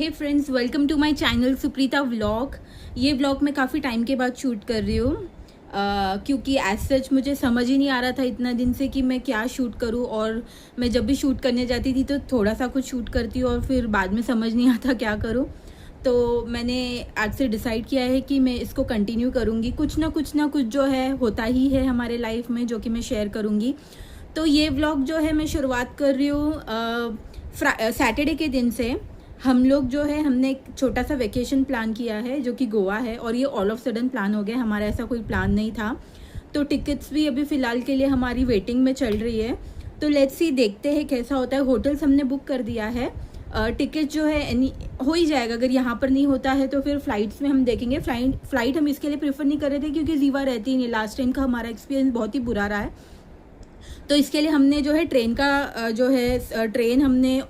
Hey friends, welcome to my channel Supreeta vlog. ये vlog मैं काफ़ी टाइम के बाद शूट कर रही हूँ क्योंकि एज सच मुझे समझ ही नहीं आ रहा था इतना दिन से कि मैं क्या शूट करूँ। और मैं जब भी शूट करने जाती थी तो थोड़ा सा कुछ शूट करती हूँ और फिर बाद में समझ नहीं आता क्या करूँ। तो मैंने आज से डिसाइड किया है कि मैं इसको कंटिन्यू करूँगी। कुछ ना कुछ जो है होता ही है हमारे लाइफ में, जो कि मैं शेयर करूँगी। तो ये व्लॉग जो है मैं शुरुआत कर रही हूँ सैटरडे के दिन से। हम लोग जो है हमने एक छोटा सा वेकेशन प्लान किया है जो कि गोवा है, और ये ऑल ऑफ सडन प्लान हो गया। हमारा ऐसा कोई प्लान नहीं था। तो टिकट्स भी अभी फ़िलहाल के लिए हमारी वेटिंग में चल रही है। तो लेट्स सी, देखते हैं कैसा होता है। होटल्स हमने बुक कर दिया है। टिकट जो है हो ही जाएगा। अगर यहाँ पर नहीं होता है तो फिर फ़्लाइट्स में हम देखेंगे। फ़्लाइट हम इसके लिए प्रेफर नहीं कर रहे थे क्योंकि जीवा रहती ही नहीं। लास्ट टाइम का हमारा एक्सपीरियंस बहुत ही बुरा रहा है। तो इसके लिए हमने जो है ट्रेन का जो है ट्रेन हमने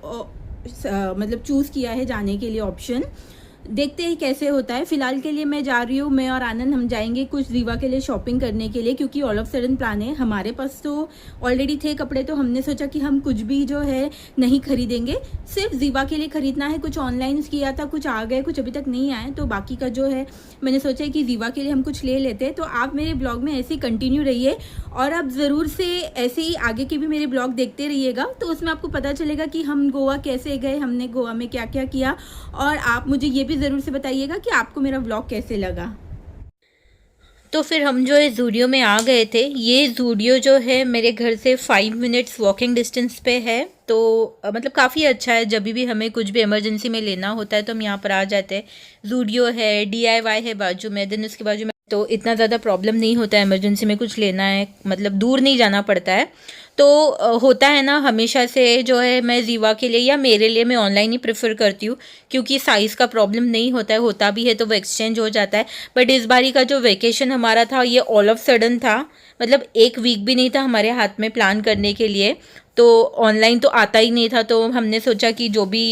मतलब चूज़ किया है जाने के लिए ऑप्शन। देखते हैं कैसे होता है। फिलहाल के लिए मैं जा रही हूँ, मैं और आनंद हम जाएंगे कुछ रीवा के लिए शॉपिंग करने के लिए, क्योंकि ऑल ऑफ सडन प्लान है। हमारे पास तो ऑलरेडी थे कपड़े, तो हमने सोचा कि हम कुछ भी जो है नहीं खरीदेंगे, सिर्फ रीवा के लिए खरीदना है। कुछ ऑनलाइन किया था, कुछ आ गए, कुछ अभी तक नहीं आए। तो बाकी का जो है मैंने सोचा कि रीवा के लिए हम कुछ ले लेते हैं। तो आप मेरे ब्लॉग में ऐसे ही कंटिन्यू रहिए और आप ज़रूर से ऐसे ही आगे के भी मेरे ब्लॉग देखते रहिएगा। तो उसमें आपको पता चलेगा कि हम गोवा कैसे गए, हमने गोवा में क्या क्या किया। और आप मुझे ये भी ज़रूर से बताइएगा कि आपको मेरा व्लॉग कैसे लगा। तो फिर हम जो है जूडियो में आ गए थे। ये जूडियो जो है मेरे घर से 5 मिनट्स वॉकिंग डिस्टेंस पे है। तो मतलब काफ़ी अच्छा है। जब भी हमें कुछ भी इमरजेंसी में लेना होता है तो हम यहाँ पर आ जाते हैं। जूडियो है, DIY है बाजू में, देन उसके बाजू में, तो इतना ज़्यादा प्रॉब्लम नहीं होता है। इमरजेंसी में कुछ लेना है, मतलब दूर नहीं जाना पड़ता है। तो होता है ना, हमेशा से जो है मैं जीवा के लिए या मेरे लिए मैं ऑनलाइन ही प्रेफर करती हूँ, क्योंकि साइज़ का प्रॉब्लम नहीं होता है। होता भी है तो वो एक्सचेंज हो जाता है। बट इस बारी का जो वेकेशन हमारा था ये ऑल ऑफ सडन था। मतलब एक वीक भी नहीं था हमारे हाथ में प्लान करने के लिए। तो ऑनलाइन तो आता ही नहीं था। तो हमने सोचा कि जो भी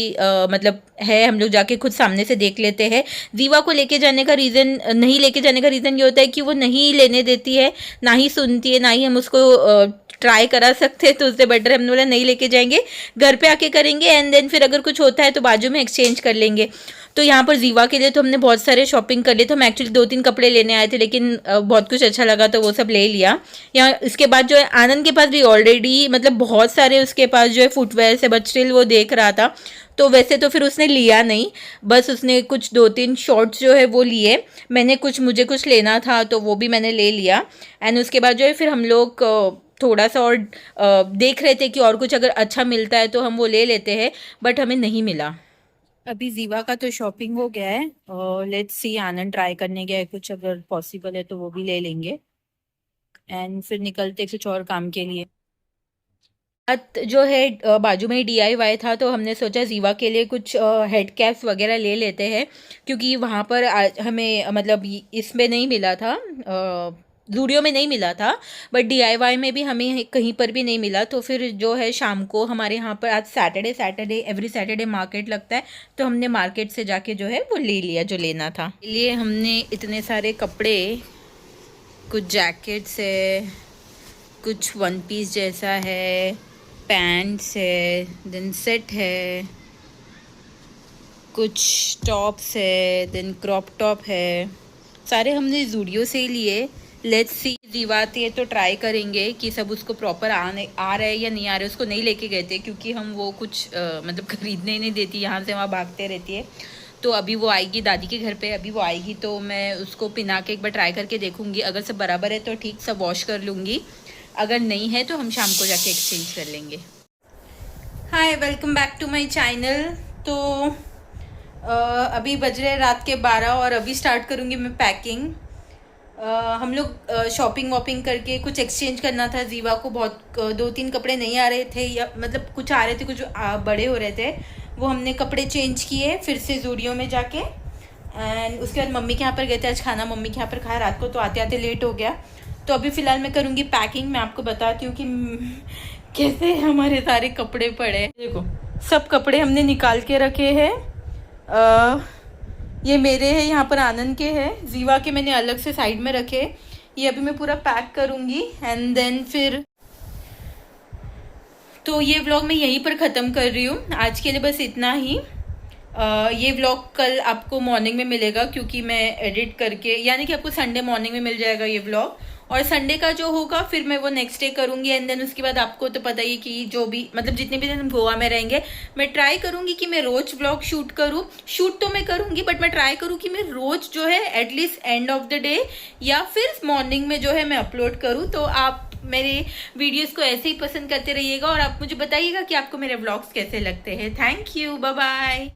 मतलब है हम लोग जाके खुद सामने से देख लेते हैं। जीवा को लेके जाने का रीज़न, नहीं लेके जाने का रीज़न ये होता है कि वो नहीं लेने देती है, ना ही सुनती है, ना ही हम उसको ट्राई करा सकते हैं। तो उससे बेटर हमने बोला नहीं लेके जाएंगे, घर पे आके करेंगे, एंड देन फिर अगर कुछ होता है तो बाजू में एक्सचेंज कर लेंगे। तो यहाँ पर जीवा के लिए तो हमने बहुत सारे शॉपिंग कर लिए थे। हम एक्चुअली 2-3 कपड़े लेने आए थे, लेकिन बहुत कुछ अच्छा लगा तो वो सब ले लिया। यहाँ इसके बाद जो है आनंद के पास भी ऑलरेडी मतलब बहुत सारे उसके पास जो है फुटवेयर से, बट स्टिल वो देख रहा था। तो वैसे तो फिर उसने लिया नहीं, बस उसने कुछ 2-3 शॉर्ट्स जो है वो लिए। मैंने मुझे कुछ लेना था तो वो भी मैंने ले लिया। एंड उसके बाद जो है फिर हम लोग थोड़ा सा और देख रहे थे कि और कुछ अगर अच्छा मिलता है तो हम वो ले लेते हैं, बट हमें नहीं मिला। अभी जीवा का तो शॉपिंग हो गया है और लेट्स सी, आनंद ट्राई करने गया है, कुछ अगर पॉसिबल है तो वो भी ले लेंगे एंड फिर निकलते कुछ और काम के लिए। जो है बाजू में ही DIY था, तो हमने सोचा जीवा के लिए कुछ हेड कैप्स वगैरह ले लेते हैं, क्योंकि वहाँ पर हमें मतलब इसमें नहीं मिला था, जूडियो में नहीं मिला था, बट DIY में भी हमें कहीं पर भी नहीं मिला। तो फिर जो है शाम को हमारे यहाँ पर आज सैटरडे एवरी सैटरडे मार्केट लगता है, तो हमने मार्केट से जाके जो है वो ले लिया जो लेना था। लिए हमने इतने सारे कपड़े, कुछ जैकेट्स है, कुछ वन पीस जैसा है, पैंट्स है, देन सेट है, कुछ टॉप्स है, देन क्रॉप टॉप है। सारे हमने जूडियो से ही लिए। लेट्स सी, जीवा आती है तो ट्राई करेंगे कि सब उसको प्रॉपर आ रहा है या नहीं आ रहा है। उसको नहीं लेके गए थे क्योंकि हम वो कुछ मतलब खरीदने ही नहीं देती, यहाँ से वहाँ भागते रहती है। तो अभी वो आएगी दादी के घर पे, अभी वो आएगी तो मैं उसको पिना के एक बार ट्राई करके देखूँगी। अगर सब बराबर है तो ठीक, सब वॉश कर लूँगी। अगर नहीं है तो हम शाम को जाके एक्सचेंज कर लेंगे। Hi, welcome back to my channel. तो अभी बज रहे रात के 12 और अभी स्टार्ट करूँगी मैं पैकिंग। हम लोग शॉपिंग वॉपिंग करके कुछ एक्सचेंज करना था। जीवा को बहुत 2-3 कपड़े नहीं आ रहे थे, या मतलब कुछ आ रहे थे, कुछ बड़े हो रहे थे। वो हमने कपड़े चेंज किए फिर से जूडियो में जाके। एंड उसके बाद मम्मी के यहाँ पर गए थे, आज खाना मम्मी के यहाँ पर खाया रात को, तो आते आते लेट हो गया। तो अभी फ़िलहाल मैं करूँगी पैकिंग। मैं आपको बताती हूँ कि कैसे हमारे सारे कपड़े पड़े। देखो, सब कपड़े हमने निकाल के रखे हैं। ये मेरे हैं, यहाँ पर आनंद के हैं, जीवा के मैंने अलग से साइड में रखे। ये अभी मैं पूरा पैक करूँगी एंड देन फिर, तो ये व्लॉग मैं यहीं पर ख़त्म कर रही हूँ आज के लिए, बस इतना ही। ये व्लॉग कल आपको मॉर्निंग में मिलेगा, क्योंकि मैं एडिट करके, यानी कि आपको संडे मॉर्निंग में मिल जाएगा ये व्लॉग। और संडे का जो होगा फिर मैं वो नेक्स्ट डे करूँगी। एंड देन उसके बाद आपको तो पता ही है कि जो भी मतलब जितने भी दिन गोवा में रहेंगे, मैं ट्राई करूँगी कि मैं रोज व्लॉग शूट करूँ। शूट तो मैं करूँगी, बट मैं ट्राई करूँ कि मैं रोज जो है at least end of the day या फिर मॉर्निंग में जो है मैं अपलोड करूँ। तो आप मेरे वीडियोस को ऐसे ही पसंद करते रहिएगा और आप मुझे बताइएगा कि आपको मेरे व्लॉग्स कैसे लगते हैं। Thank you, bye bye.